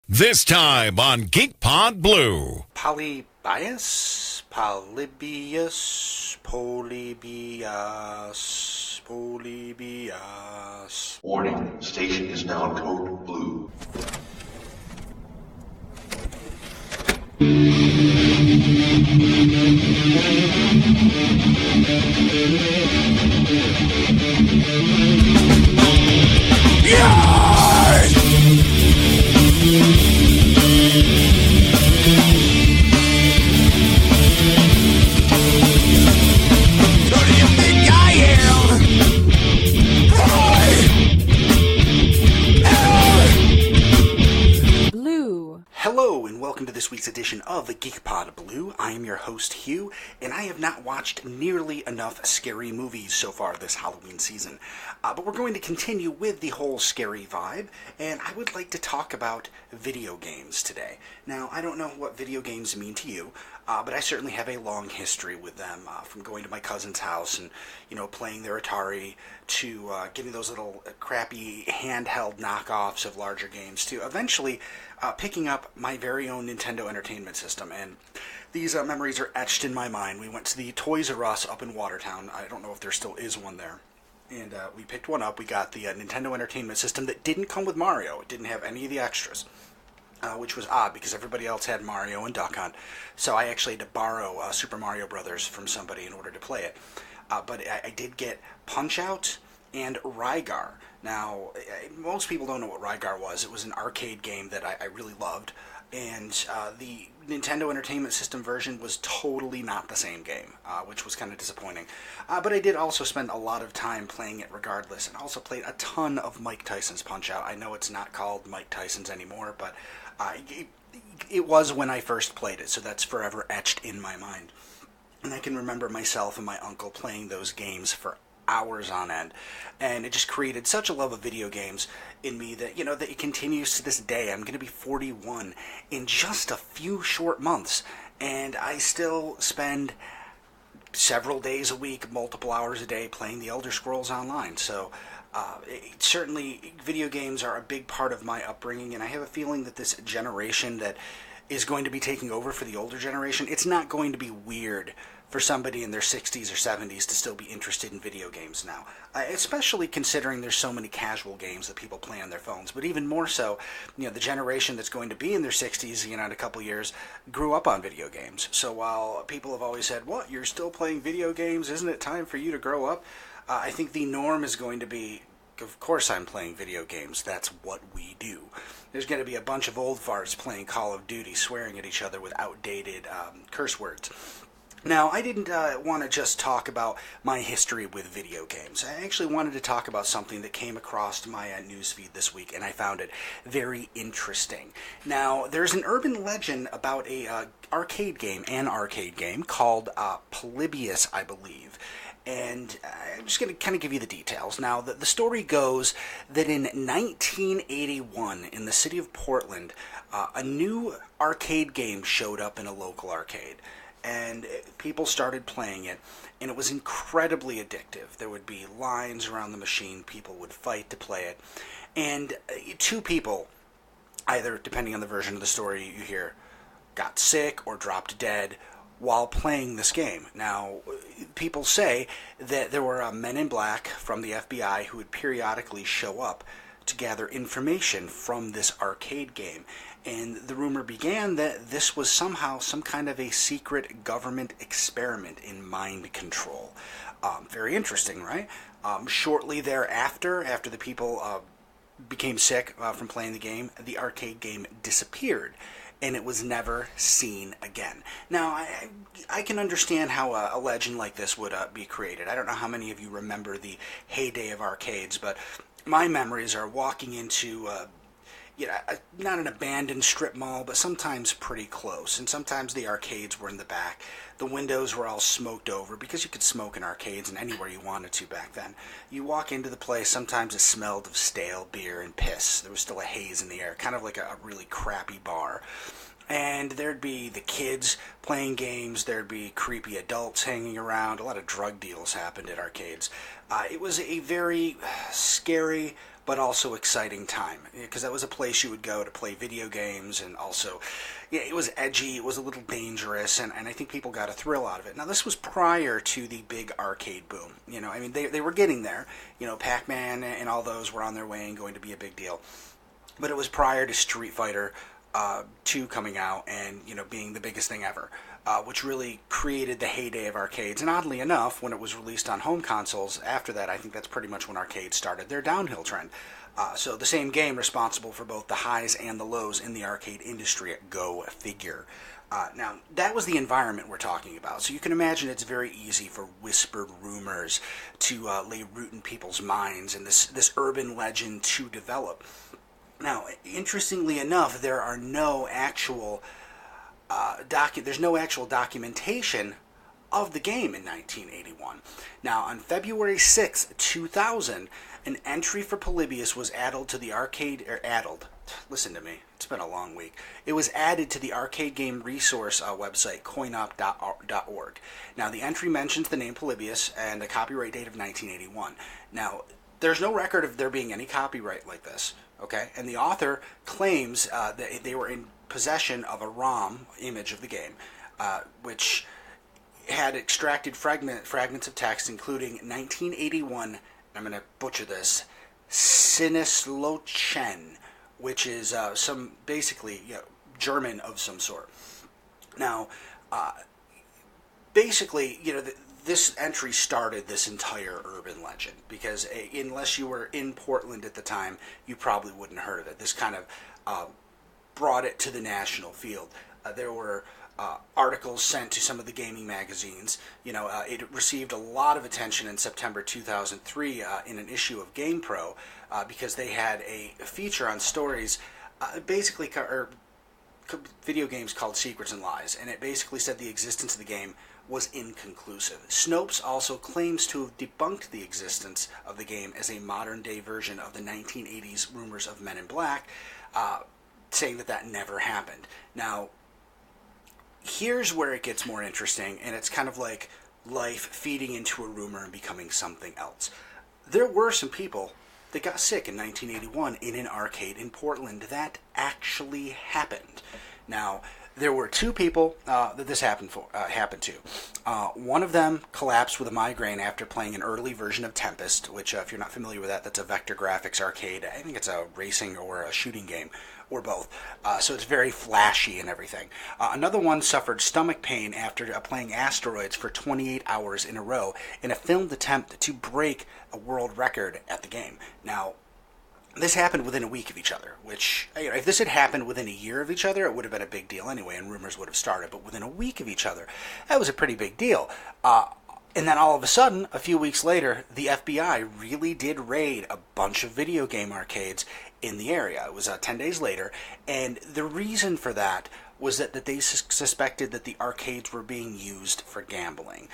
This time on GeekPod Blue. Polybius? Polybius? Polybius? Polybius. Warning, station is now code blue. Hello, and welcome to this week's edition of the GeekPod Blue. I am your host, Hugh, and I have not watched nearly enough scary movies so far this Halloween season. But we're going to continue with the whole scary vibe, and I would like to talk about video games today. Now, I don't know what video games mean to you, but I certainly have a long history with them, from going to my cousin's house and, playing their Atari, to getting those little crappy handheld knockoffs of larger games, to eventually picking up my very own Nintendo Entertainment System. And these memories are etched in my mind. We went to the Toys R Us up in Watertown. I don't know if there still is one there. And we picked one up. We got the Nintendo Entertainment System that didn't come with Mario. It didn't have any of the extras. Which was odd because everybody else had Mario and Duck Hunt. So I actually had to borrow Super Mario Brothers from somebody in order to play it. But I did get Punch-Out and Rygar. Now, most people don't know what Rygar was. It was an arcade game that I really loved. And the Nintendo Entertainment System version was totally not the same game, which was kind of disappointing. But I did also spend a lot of time playing it regardless, and also played a ton of Mike Tyson's Punch-Out. I know it's not called Mike Tyson's anymore, but it was when I first played it, so that's forever etched in my mind. And I can remember myself and my uncle playing those games for hours on end, and it just created such a love of video games in me that, that it continues to this day. I'm going to be 41 in just a few short months, and I still spend several days a week, multiple hours a day playing the Elder Scrolls Online. So certainly video games are a big part of my upbringing, and I have a feeling that this generation that is going to be taking over for the older generation, it's not going to be weird for somebody in their 60s or 70s to still be interested in video games now, especially considering there's so many casual games that people play on their phones. But even more so, the generation that's going to be in their 60s, in a couple years, grew up on video games. So while people have always said, "What, you're still playing video games? Isn't it time for you to grow up?" I think the norm is going to be, of course I'm playing video games. That's what we do. There's going to be a bunch of old farts playing Call of Duty, swearing at each other with outdated curse words. Now, I didn't want to just talk about my history with video games. I actually wanted to talk about something that came across my newsfeed this week, and I found it very interesting. Now, there's an urban legend about an arcade game called Polybius, I believe. And I'm just going to kind of give you the details. Now, the story goes that in 1981, in the city of Portland, a new arcade game showed up in a local arcade. And people started playing it, and it was incredibly addictive. There would be lines around the machine. People would fight to play it. And two people, either, depending on the version of the story you hear, got sick or dropped dead while playing this game. Now, people say that there were men in black from the FBI who would periodically show up to gather information from this arcade game. And the rumor began that this was somehow some kind of a secret government experiment in mind control. Very interesting, right? Shortly thereafter, after the people became sick from playing the game, the arcade game disappeared, and it was never seen again. Now, I can understand how a legend like this would be created. I don't know how many of you remember the heyday of arcades, but my memories are walking into not an abandoned strip mall, but sometimes pretty close. And sometimes the arcades were in the back. The windows were all smoked over because you could smoke in arcades and anywhere you wanted to back then. You walk into the place, sometimes it smelled of stale beer and piss. There was still a haze in the air, kind of like a really crappy bar. And there'd be the kids playing games, there'd be creepy adults hanging around, a lot of drug deals happened at arcades. It was a very scary, but also exciting time, because that was a place you would go to play video games, and also, yeah, it was edgy, it was a little dangerous, and I think people got a thrill out of it. Now, this was prior to the big arcade boom. I mean, they were getting there. Pac-Man and all those were on their way and going to be a big deal. But it was prior to Street Fighter 2 coming out and, being the biggest thing ever, which really created the heyday of arcades. And oddly enough, when it was released on home consoles, after that, I think that's pretty much when arcades started their downhill trend. So the same game responsible for both the highs and the lows in the arcade industry. Go figure. Now, that was the environment we're talking about. So you can imagine it's very easy for whispered rumors to lay root in people's minds and this urban legend to develop. Now, interestingly enough, there are no actual there's no actual documentation of the game in 1981. Now, on February 6, 2000, an entry for Polybius was added to the listen to me, it's been a long week. It was added to the arcade game resource website, coinop.org. Now, the entry mentions the name Polybius and a copyright date of 1981. Now, there's no record of there being any copyright like this, okay? And the author claims that they were in possession of a ROM image of the game, which had extracted fragments of text, including 1981, I'm going to butcher this, Sinislochen, which is some basically German of some sort. Now, basically, this entry started this entire urban legend, because unless you were in Portland at the time, you probably wouldn't have heard of it. This kind of brought it to the national field. There were articles sent to some of the gaming magazines. It received a lot of attention in September 2003 in an issue of GamePro because they had a feature on stories, basically, or video games called Secrets and Lies, and it basically said the existence of the game was inconclusive. Snopes also claims to have debunked the existence of the game as a modern-day version of the 1980s rumors of Men in Black, saying that never happened. Now, here's where it gets more interesting, and it's kind of like life feeding into a rumor and becoming something else. There were some people that got sick in 1981 in an arcade in Portland. That actually happened. Now, there were two people that this happened to. One of them collapsed with a migraine after playing an early version of Tempest, which, if you're not familiar with that, that's a vector graphics arcade. I think it's a racing or a shooting game, or both. So it's very flashy and everything. Another one suffered stomach pain after playing Asteroids for 28 hours in a row in a filmed attempt to break a world record at the game. Now, this happened within a week of each other, which, if this had happened within a year of each other, it would have been a big deal anyway, and rumors would have started. But within a week of each other, that was a pretty big deal. And then all of a sudden, a few weeks later, the FBI really did raid a bunch of video game arcades in the area. It was 10 days later, and the reason for that was that they suspected that the arcades were being used for gambling,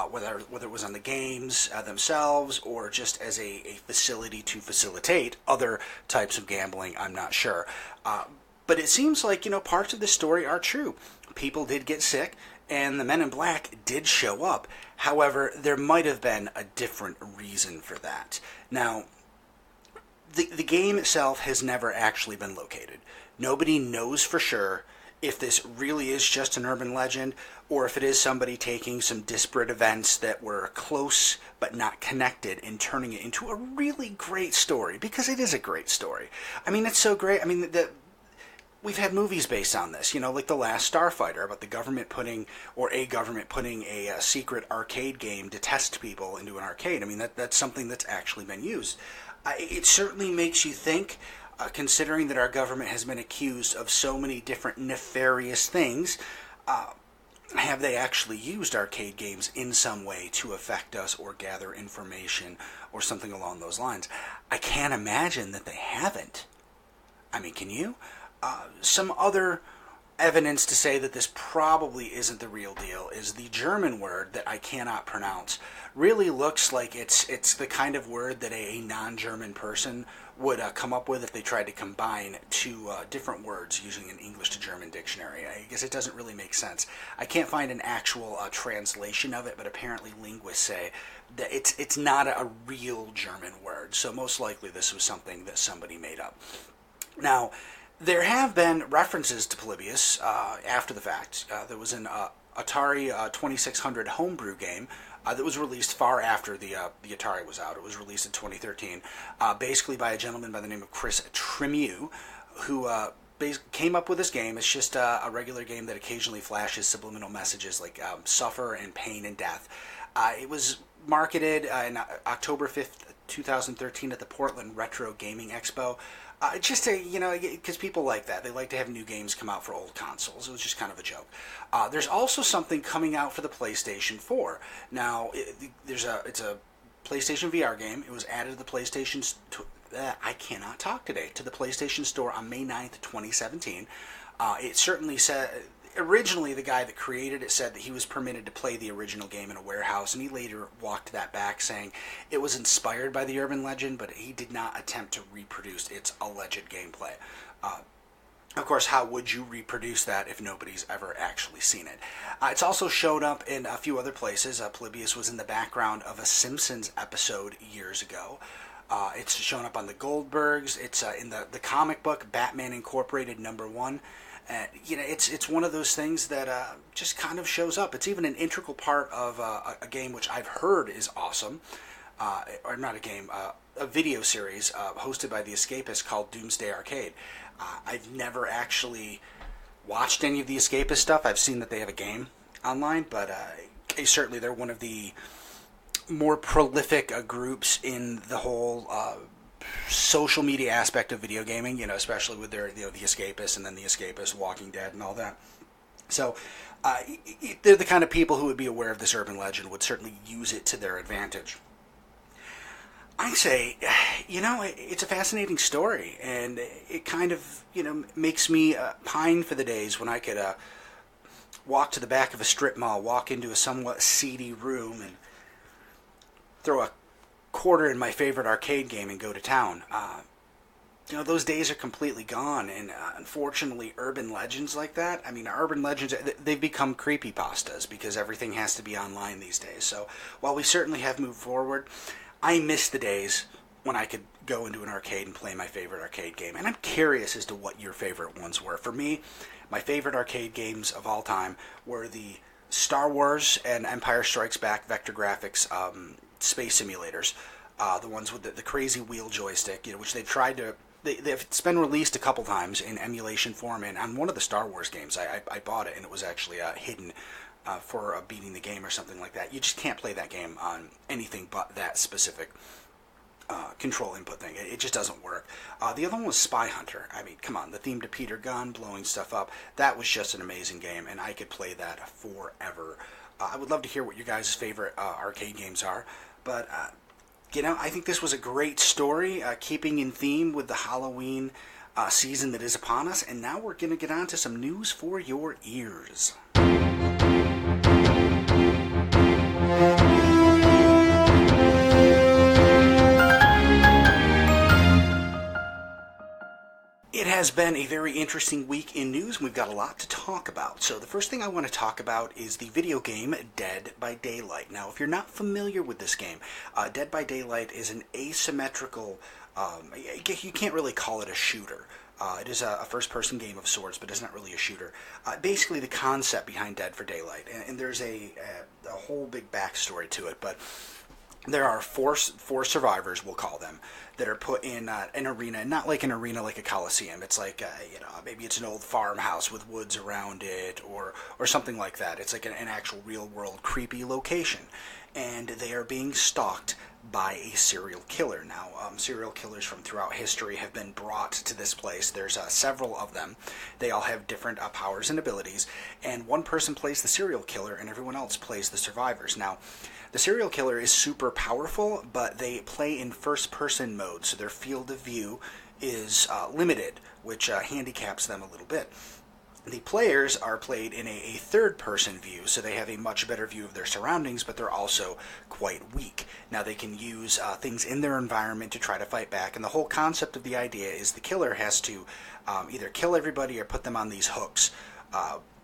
whether it was on the games themselves or just as a facility to facilitate other types of gambling. I'm not sure. But it seems like, parts of the story are true. People did get sick, and the Men in Black did show up. However, there might have been a different reason for that. Now, the game itself has never actually been located. Nobody knows for sure if this really is just an urban legend, or if it is somebody taking some disparate events that were close but not connected and turning it into a really great story, because it is a great story. I mean, it's so great. I mean, we've had movies based on this, like The Last Starfighter, about the government putting a secret arcade game to test people into an arcade. I mean, that's something that's actually been used. It certainly makes you think, considering that our government has been accused of so many different nefarious things. Have they actually used arcade games in some way to affect us or gather information or something along those lines? I can't imagine that they haven't. I mean, can you? Some other evidence to say that this probably isn't the real deal is the German word that I cannot pronounce. Really looks like it's the kind of word that a non-German person would come up with if they tried to combine two different words using an English to German dictionary. I guess it doesn't really make sense. I can't find an actual translation of it, but apparently linguists say that it's not a real German word, so most likely this was something that somebody made up. Now, there have been references to Polybius after the fact. There was an Atari 2600 homebrew game that was released far after the Atari was out. It was released in 2013, basically by a gentleman by the name of Chris Tremieux, who came up with this game. It's just a regular game that occasionally flashes subliminal messages like suffer and pain and death. It was marketed in October 5th, 2013 at the Portland Retro Gaming Expo. Just to, because people like that. They like to have new games come out for old consoles. It was just kind of a joke. There's also something coming out for the PlayStation 4. Now, it's a PlayStation VR game. It was added to the PlayStation... I cannot talk today. To the PlayStation Store on May 9th, 2017. It certainly said... Originally, the guy that created it said that he was permitted to play the original game in a warehouse, and he later walked that back, saying it was inspired by the urban legend, but he did not attempt to reproduce its alleged gameplay. Of course, how would you reproduce that if nobody's ever actually seen it? It's also showed up in a few other places. Polybius was in the background of a Simpsons episode years ago. It's shown up on the Goldbergs. It's in the comic book Batman Incorporated #1. It's one of those things that just kind of shows up. It's even an integral part of a game which I've heard is awesome, or not a game, a video series hosted by The Escapist called Doomsday Arcade. I've never actually watched any of The Escapist stuff. I've seen that they have a game online, but certainly they're one of the more prolific groups in the whole social media aspect of video gaming, especially with their, The Escapists and then The Escapist, Walking Dead, and all that. So they're the kind of people who would be aware of this urban legend, would certainly use it to their advantage. I say, it's a fascinating story, and it kind of, makes me pine for the days when I could walk to the back of a strip mall, walk into a somewhat seedy room, and throw a quarter in my favorite arcade game and go to town. Those days are completely gone, and unfortunately urban legends like that, urban legends, they've become creepypastas because everything has to be online these days. So while we certainly have moved forward, I miss the days when I could go into an arcade and play my favorite arcade game, and I'm curious as to what your favorite ones were. For me, my favorite arcade games of all time were the Star Wars and Empire Strikes Back vector graphics space simulators, the ones with the crazy wheel joystick, which they've tried to... It's been released a couple times in emulation form, and on one of the Star Wars games, I bought it, and it was actually hidden for beating the game or something like that. You just can't play that game on anything but that specific control input thing. It just doesn't work. The other one was Spy Hunter. Come on, the theme to Peter Gunn, blowing stuff up, that was just an amazing game, and I could play that forever. I would love to hear what your guys' favorite arcade games are, but... I think this was a great story, keeping in theme with the Halloween season that is upon us. And now we're going to get on to some news for your ears. It has been a very interesting week in news, and we've got a lot to talk about. So the first thing I want to talk about is the video game Dead by Daylight. Now, if you're not familiar with this game, Dead by Daylight is an asymmetrical, you can't really call it a shooter. It is a first-person game of sorts, but it's not really a shooter. Basically, the concept behind Dead for Daylight, and there's a whole big backstory to it, but there are four survivors, we'll call them, that are put in an arena, not like an arena like a coliseum. It's like, maybe it's an old farmhouse with woods around it or something like that. It's like an actual real-world creepy location. And they are being stalked by a serial killer. Now, serial killers from throughout history have been brought to this place. There's several of them. They all have different powers and abilities. And one person plays the serial killer and everyone else plays the survivors. Now, the serial killer is super powerful, but they play in first-person mode, so their field of view is limited, which handicaps them a little bit. The players are played in a third-person view, so they have a much better view of their surroundings, but they're also quite weak. Now, they can use things in their environment to try to fight back, and the whole concept of the idea is the killer has to either kill everybody or put them on these hooks,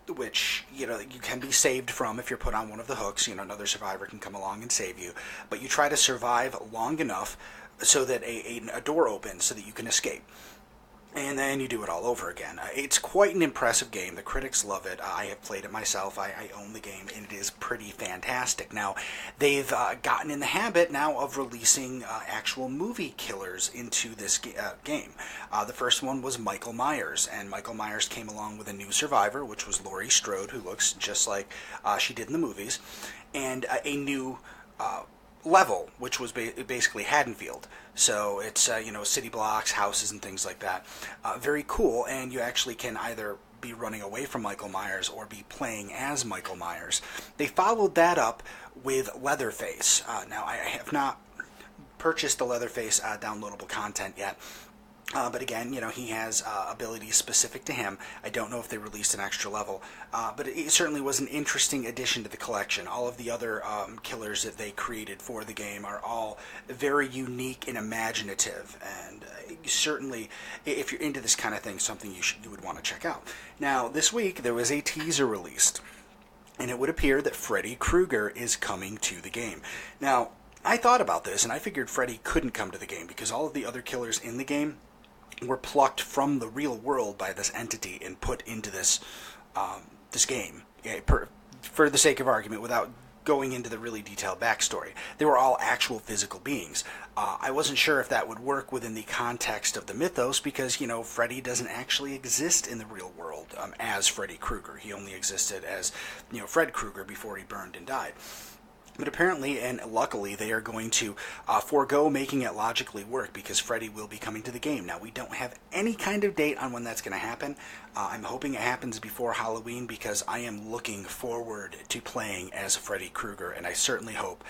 which, you can be saved from if you're put on one of the hooks. Another survivor can come along and save you, but you try to survive long enough so that a door opens so that you can escape. And then you do it all over again. It's quite an impressive game. The critics love it. I have played it myself. I own the game, and it is pretty fantastic. Now, they've gotten in the habit now of releasing actual movie killers into this game. The first one was Michael Myers, and Michael Myers came along with a new survivor, which was Laurie Strode, who looks just like she did in the movies, and a new level, which was basically Haddonfield. So it's, city blocks, houses, and things like that. Very cool, and you actually can either be running away from Michael Myers or be playing as Michael Myers. They followed that up with Leatherface. Now, I have not purchased the Leatherface downloadable content yet. But again, he has abilities specific to him. I don't know if they released an extra level, but it certainly was an interesting addition to the collection. All of the other killers that they created for the game are all very unique and imaginative, and certainly, if you're into this kind of thing, something you would want to check out. Now, this week, there was a teaser released, and it would appear that Freddy Krueger is coming to the game. Now, I thought about this, and I figured Freddy couldn't come to the game because all of the other killers in the game were plucked from the real world by this entity and put into this this game, for the sake of argument, without going into the really detailed backstory. They were all actual physical beings. I wasn't sure if that would work within the context of the mythos because, Freddy doesn't actually exist in the real world as Freddy Krueger. He only existed as, Fred Krueger before he burned and died. But apparently, and luckily, they are going to forego making it logically work because Freddy will be coming to the game. Now, we don't have any kind of date on when that's going to happen. I'm hoping it happens before Halloween because I am looking forward to playing as Freddy Krueger, and I certainly hope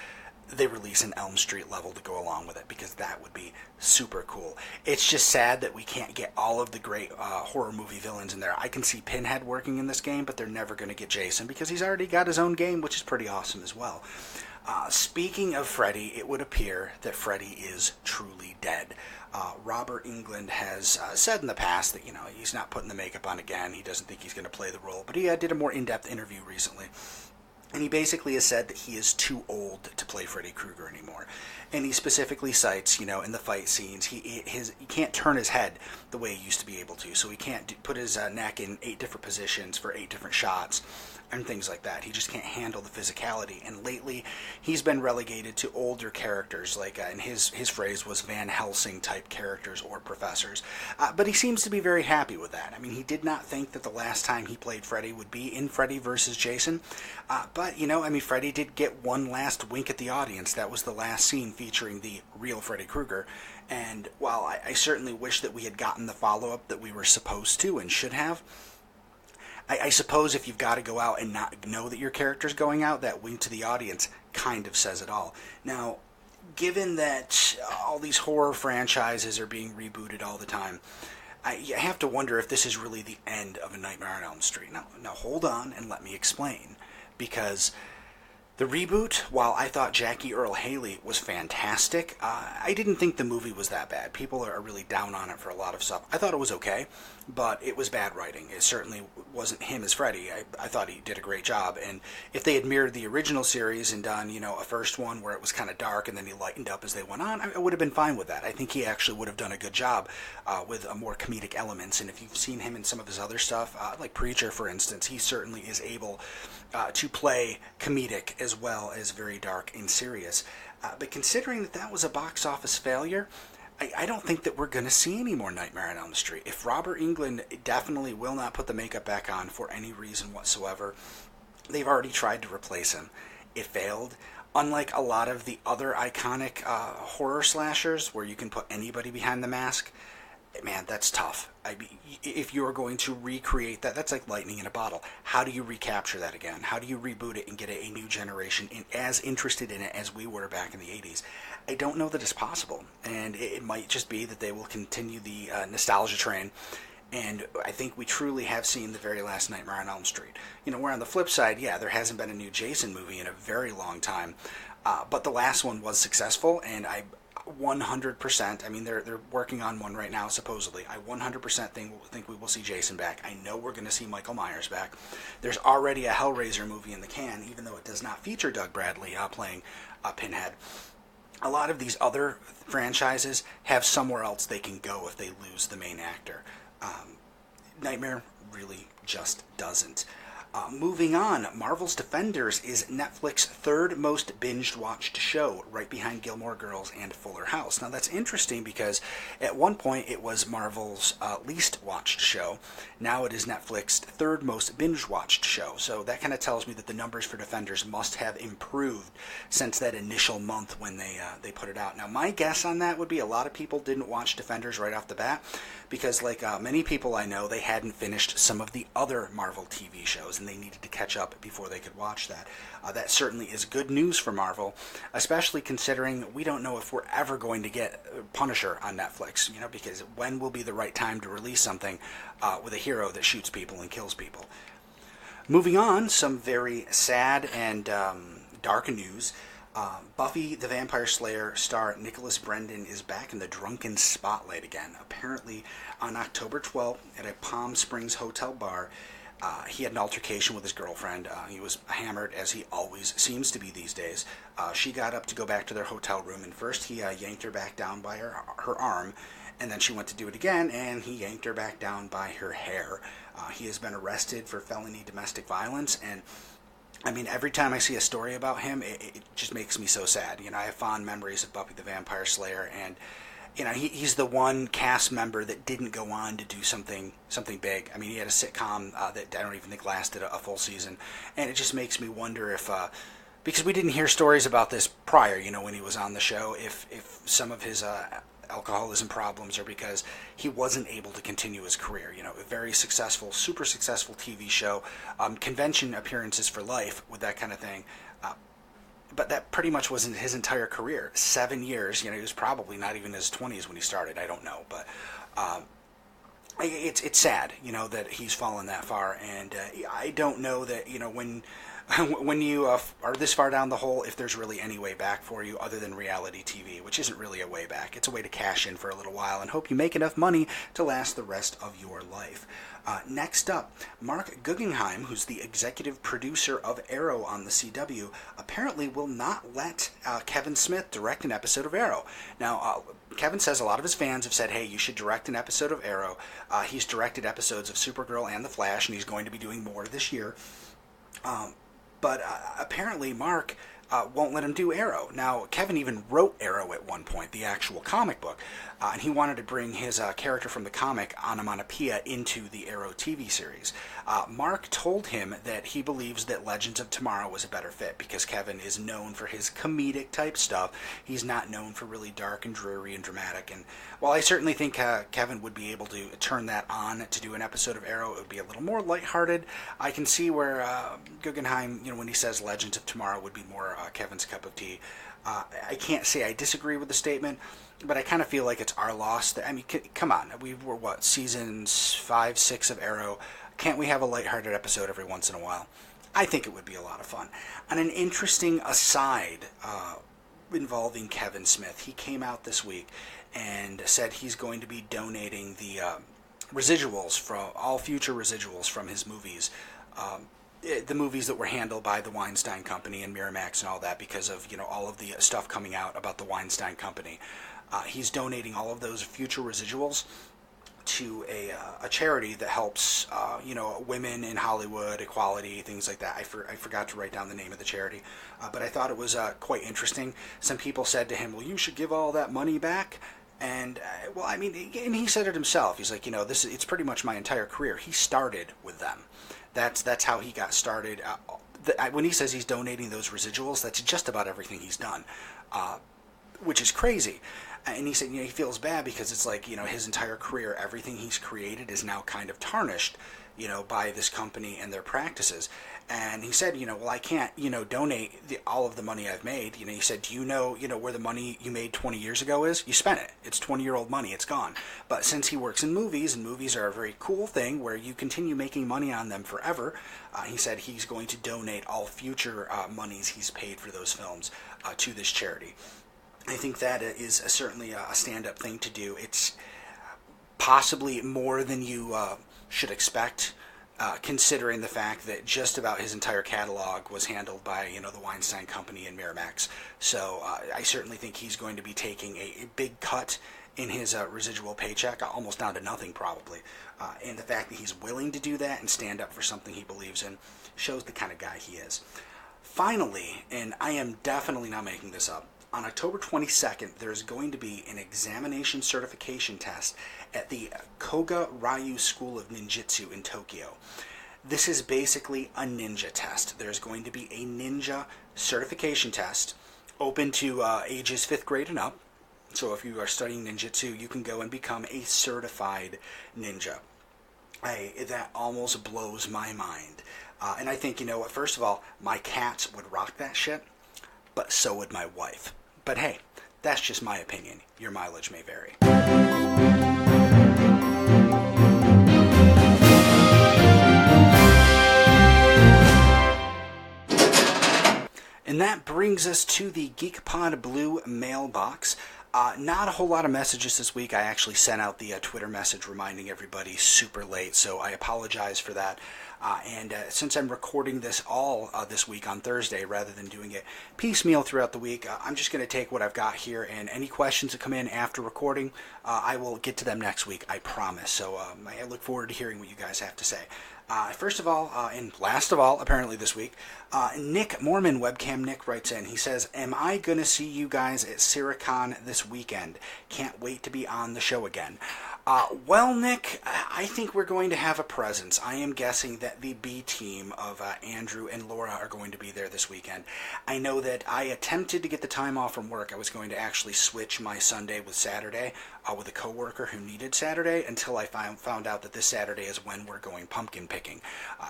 they release an Elm Street level to go along with it because that would be super cool. It's just sad that we can't get all of the great horror movie villains in there. I can see Pinhead working in this game, but they're never going to get Jason because he's already got his own game, which is pretty awesome as well. Speaking of Freddy, it would appear that Freddy is truly dead. Robert Englund has said in the past that, he's not putting the makeup on again. He doesn't think he's going to play the role, but he did a more in-depth interview recently. And he basically has said that he is too old to play Freddy Krueger anymore. And he specifically cites, in the fight scenes, he can't turn his head the way he used to be able to. So he can't put his neck in 8 different positions for 8 different shots and things like that. He just can't handle the physicality. And lately, he's been relegated to older characters, like, and his phrase was Van Helsing-type characters or professors. But he seems to be very happy with that. I mean, he did not think that the last time he played Freddy would be in Freddy vs. Jason. But, Freddy did get one last wink at the audience. That was the last scene featuring the real Freddy Krueger. And while I certainly wish that we had gotten the follow-up that we were supposed to and should have, I suppose if you've got to go out and not know that your character's going out, that wink to the audience kind of says it all. Now, given that all these horror franchises are being rebooted all the time, I have to wonder if this is really the end of A Nightmare on Elm Street. Now hold on and let me explain. Because the reboot, while I thought Jackie Earle Haley was fantastic, I didn't think the movie was that bad. People are really down on it for a lot of stuff. I thought it was okay, but it was bad writing. It certainly wasn't him as Freddy. I thought he did a great job. And if they had mirrored the original series and done, a first one where it was kind of dark and then he lightened up as they went on, I would have been fine with that. I think he actually would have done a good job with more comedic elements. And if you've seen him in some of his other stuff, like Preacher, for instance, he certainly is able to play comedic as well as very dark and serious. But considering that was a box office failure, I don't think that we're going to see any more Nightmare on Elm Street. If Robert Englund definitely will not put the makeup back on for any reason whatsoever, they've already tried to replace him. It failed. Unlike a lot of the other iconic horror slashers where you can put anybody behind the mask, man, that's tough. I mean, if you're going to recreate that, that's like lightning in a bottle. How do you recapture that again? How do you reboot it and get a new generation as interested in it as we were back in the 80s? I don't know that it's possible, and it might just be that they will continue the nostalgia train And I think we truly have seen the very last Nightmare on Elm Street. Where on the flip side, yeah, there hasn't been a new Jason movie in a very long time. But the last one was successful, and I 100%, I mean, they're working on one right now, supposedly. I 100% think we will see Jason back. I know we're going to see Michael Myers back. There's already a Hellraiser movie in the can, even though it does not feature Doug Bradley playing Pinhead. A lot of these other franchises have somewhere else they can go if they lose the main actor. Nightmare really just doesn't. Moving on, Marvel's Defenders is Netflix's third most binged-watched show, right behind Gilmore Girls and Fuller House. Now, that's interesting because at one point it was Marvel's least-watched show. Now it is Netflix's third most binge-watched show. So that kind of tells me that the numbers for Defenders must have improved since that initial month when they put it out. Now, my guess on that would be a lot of people didn't watch Defenders right off the bat because, like many people I know, they hadn't finished some of the other Marvel TV shows, and they needed to catch up before they could watch that. That certainly is good news for Marvel, especially considering we don't know if we're ever going to get Punisher on Netflix, because when will be the right time to release something with a hero that shoots people and kills people. Moving on, some very sad and dark news. Buffy the Vampire Slayer star Nicholas Brendon is back in the drunken spotlight again. Apparently, on October 12th at a Palm Springs hotel bar, he had an altercation with his girlfriend. He was hammered, as he always seems to be these days. She got up to go back to their hotel room, and first he yanked her back down by her arm, and then she went to do it again, and he yanked her back down by her hair. He has been arrested for felony domestic violence, and I mean, every time I see a story about him, it just makes me so sad. I have fond memories of Buffy the Vampire Slayer, and he's the one cast member that didn't go on to do something big. I mean, he had a sitcom that I don't even think lasted a full season, and it just makes me wonder if, because we didn't hear stories about this prior, when he was on the show, if some of his alcoholism problems are because he wasn't able to continue his career. A very successful, super successful TV show, convention appearances for life with that kind of thing. But that pretty much wasn't his entire career. 7 years, he was probably not even in his 20s when he started. I don't know, but it's sad, that he's fallen that far. And I don't know that, when you are this far down the hole, if there's really any way back for you other than reality TV, which isn't really a way back. It's a way to cash in for a little while and hope you make enough money to last the rest of your life. Next up, Mark Guggenheim, who's the executive producer of Arrow on the CW, apparently will not let Kevin Smith direct an episode of Arrow. Now, Kevin says a lot of his fans have said, hey, you should direct an episode of Arrow. He's directed episodes of Supergirl and The Flash, and he's going to be doing more this year. But apparently Mark won't let him do Arrow. Now, Kevin even wrote Arrow at one point, the actual comic book, and he wanted to bring his character from the comic, Onomatopoeia, into the Arrow TV series. Mark told him that he believes that Legends of Tomorrow was a better fit because Kevin is known for his comedic type stuff. He's not known for really dark and dreary and dramatic. And while I certainly think Kevin would be able to turn that on to do an episode of Arrow, it would be a little more lighthearted. I can see where Guggenheim, when he says Legends of Tomorrow would be more Kevin's cup of tea. I can't say I disagree with the statement, but I kind of feel like it's our loss. I mean, come on. We were, seasons 5, 6 of Arrow. Can't we have a lighthearted episode every once in a while? I think it would be a lot of fun. On an interesting aside involving Kevin Smith, he came out this week and said he's going to be donating the residuals, from all future residuals from his movies, the movies that were handled by the Weinstein Company and Miramax and all that, because of all of the stuff coming out about the Weinstein Company. He's donating all of those future residuals to a charity that helps women in Hollywood, equality, things like that. I forgot to write down the name of the charity, but I thought it was quite interesting. Some people said to him, well, you should give all that money back. And, and he said it himself. He's like, it's pretty much my entire career. He started with them. That's how he got started. When he says he's donating those residuals, that's just about everything he's done, which is crazy. And he said, he feels bad because it's like, his entire career, everything he's created is now kind of tarnished by this company and their practices. And he said, well, I can't, donate all of the money I've made. He said, do you know, where the money you made 20 years ago is? You spent it. It's 20-year-old money. It's gone. But since he works in movies, and movies are a very cool thing where you continue making money on them forever, he said he's going to donate all future monies he's paid for those films to this charity. I think that is certainly a stand-up thing to do. It's possibly more than you should expect, considering the fact that just about his entire catalog was handled by, the Weinstein Company and Miramax. So I certainly think he's going to be taking a big cut in his residual paycheck, almost down to nothing probably. And the fact that he's willing to do that and stand up for something he believes in shows the kind of guy he is. Finally, and I am definitely not making this up, on October 22nd, there is going to be an examination certification test at the Koga Ryu School of Ninjutsu in Tokyo. This is basically a ninja test. There's going to be a ninja certification test open to ages 5th grade and up. So if you are studying ninjutsu, you can go and become a certified ninja. That almost blows my mind. And I think, what, first of all, my cats would rock that shit, but so would my wife. But hey, that's just my opinion. Your mileage may vary. And that brings us to the GeekPod Blue mailbox. Not a whole lot of messages this week. I actually sent out the Twitter message reminding everybody super late, so I apologize for that. And since I'm recording this all this week on Thursday rather than doing it piecemeal throughout the week, I'm just going to take what I've got here, and any questions that come in after recording, I will get to them next week, I promise. So I look forward to hearing what you guys have to say. First of all, and last of all, apparently this week, Nick Mormon, Webcam Nick, writes in. He says, am I going to see you guys at Syracon this weekend? Can't wait to be on the show again. Well, Nick, I think we're going to have a presence. I am guessing that the B team of Andrew and Laura are going to be there this weekend. I know that I attempted to get the time off from work. I was going to actually switch my Sunday with Saturday with a coworker who needed Saturday until I found out that this Saturday is when we're going pumpkin picking.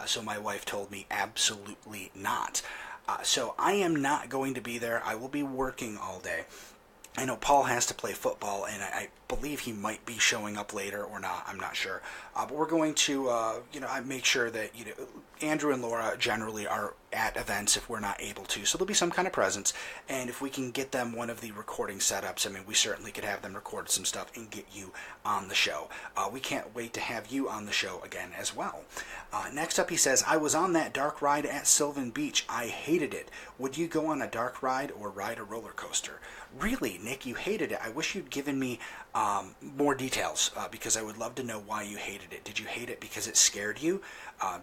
So my wife told me absolutely not. So I am not going to be there. I will be working all day. I know Paul has to play football, and I believe he might be showing up later or not. I'm not sure. But we're going to, I make sure that, Andrew and Laura generally are at events if we're not able to. So there'll be some kind of presence. And if we can get them one of the recording setups, we certainly could have them record some stuff and get you on the show. We can't wait to have you on the show again as well. Next up, he says, I was on that dark ride at Sylvan Beach. I hated it. Would you go on a dark ride or ride a roller coaster? Really, Nick, you hated it. I wish you'd given me more details because I would love to know why you hated it. Did you hate it because it scared you?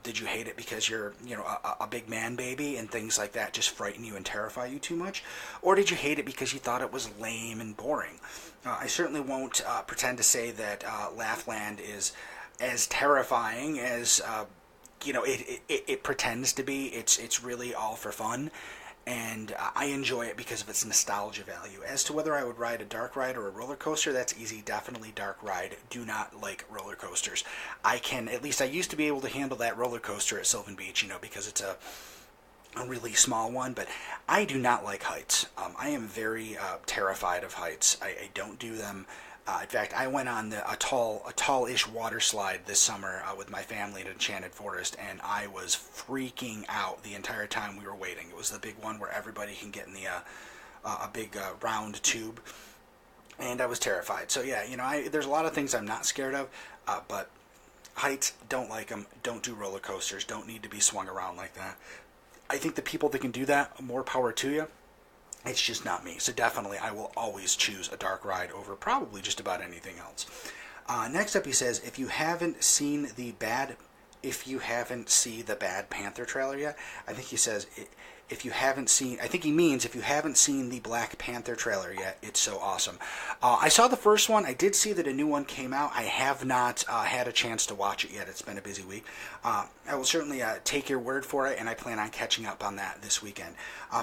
Did you hate it because you're, a big man baby and things like that just frighten you and terrify you too much? Or did you hate it because you thought it was lame and boring? I certainly won't pretend to say that Laughland is as terrifying as it pretends to be. It's really all for fun. And I enjoy it because of its nostalgia value. As to whether I would ride a dark ride or a roller coaster, that's easy. Definitely dark ride. Do not like roller coasters. I used to be able to handle that roller coaster at Sylvan Beach, because it's a really small one, but I do not like heights. I am very terrified of heights. I don't do them. In fact, I went on a tall-ish water slide this summer with my family at Enchanted Forest, and I was freaking out the entire time we were waiting. It was the big one where everybody can get in the a big round tube, and I was terrified. So yeah, there's a lot of things I'm not scared of, but heights, don't like them. Don't do roller coasters. Don't need to be swung around like that. I think the people that can do that, more power to you. It's just not me. So definitely I will always choose a dark ride over probably just about anything else. Next up, he says, if you haven't seen the Bad Panther trailer yet, I think he says, if you haven't seen, I think he means if you haven't seen the Black Panther trailer yet, it's so awesome. I saw the first one. I did see that a new one came out. I have not had a chance to watch it yet. It's been a busy week. I will certainly take your word for it, and I plan on catching up on that this weekend.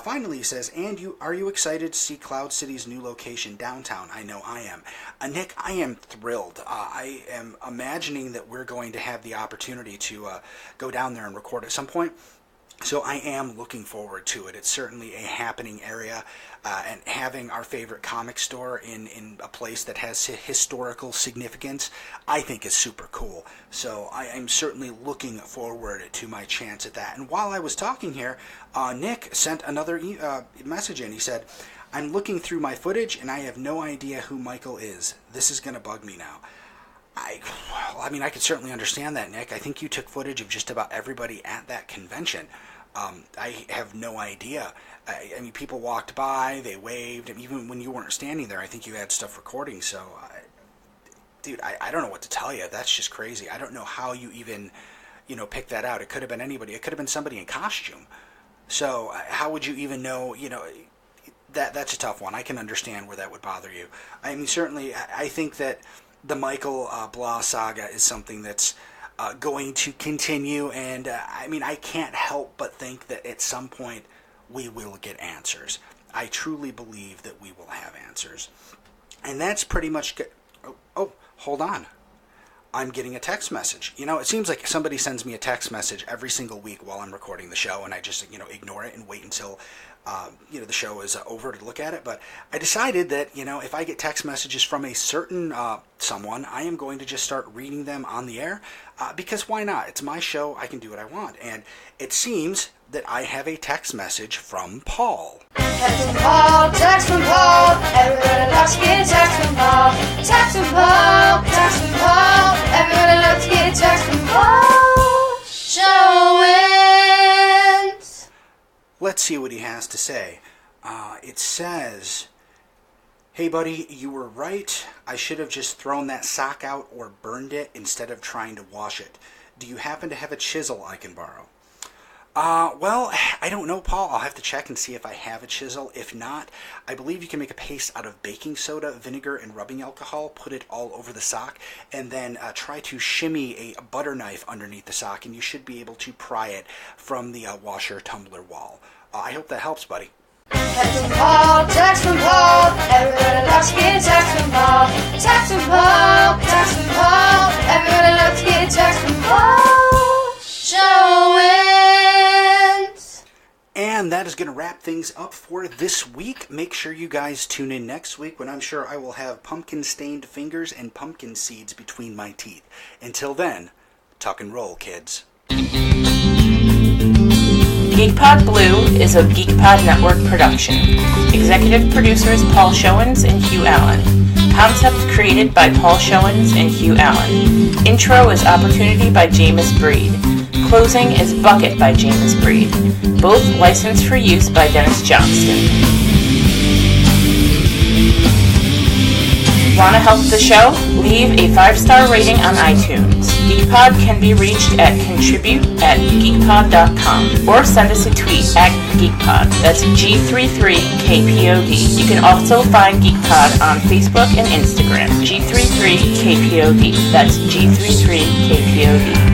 Finally, he says, and are you excited to see Cloud City's new location downtown? I know I am. Nick, I am thrilled. I am imagining that we're going to have the opportunity to go down there and record at some point. So I am looking forward to it. It's certainly a happening area, and having our favorite comic store in a place that has historical significance, I think is super cool. So I am certainly looking forward to my chance at that. And while I was talking here, Nick sent another message in. He said, I'm looking through my footage and I have no idea who Michael is. This is going to bug me now. I mean, I could certainly understand that, Nick. I think you took footage of just about everybody at that convention. I have no idea. I mean, people walked by, they waved, and even when you weren't standing there, I think you had stuff recording. So, dude, I don't know what to tell you. That's just crazy. I don't know how you even, pick that out. It could have been anybody. It could have been somebody in costume. So, how would you even know, that's a tough one. I can understand where that would bother you. I mean, certainly, I think that the Michael Blah saga is something that's going to continue, and I mean, I can't help but think that at some point we will get answers. I truly believe that we will have answers. And that's pretty much good. Oh, hold on. I'm getting a text message. It seems like somebody sends me a text message every single week while I'm recording the show, and I just, ignore it and wait until the show is over to look at it. But I decided that, if I get text messages from a certain someone, I am going to just start reading them on the air, because why not? It's my show. I can do what I want. And it seems that I have a text message from Paul. Text from Paul, text from Paul, everybody loves to get text from Paul. Text from Paul, text from Paul, everybody loves to get text from Paul Showens. Let's see what he has to say. It says, hey buddy, you were right. I should have just thrown that sock out or burned it instead of trying to wash it. Do you happen to have a chisel I can borrow? Well, I don't know, Paul. I'll have to check and see if I have a chisel. If not, I believe you can make a paste out of baking soda, vinegar, and rubbing alcohol, put it all over the sock, and then try to shimmy a butter knife underneath the sock, and you should be able to pry it from the washer tumbler wall. I hope that helps, buddy. Text from Paul, text from Paul, everybody loves to get text from Paul. Text from Paul, text from Paul, everybody loves to get text from Paul Showens. And that is going to wrap things up for this week. Make sure you guys tune in next week when I'm sure I will have pumpkin-stained fingers and pumpkin seeds between my teeth. Until then, tuck and roll, kids. GeekPod Blue is a GeekPod Network production. Executive producers Paul Showens and Hugh Allen. Concept created by Paul Showens and Hugh Allen. Intro is Opportunity by Jamus Breed. Closing is Bucket by Jamus Breed. Both licensed for use by Dennis Johnston. Want to help the show? Leave a 5-star rating on iTunes. GeekPod can be reached at contribute@geekpod.com or send us a tweet at GeekPod. That's G33kpod. You can also find GeekPod on Facebook and Instagram. G33kpod. That's G33kpod.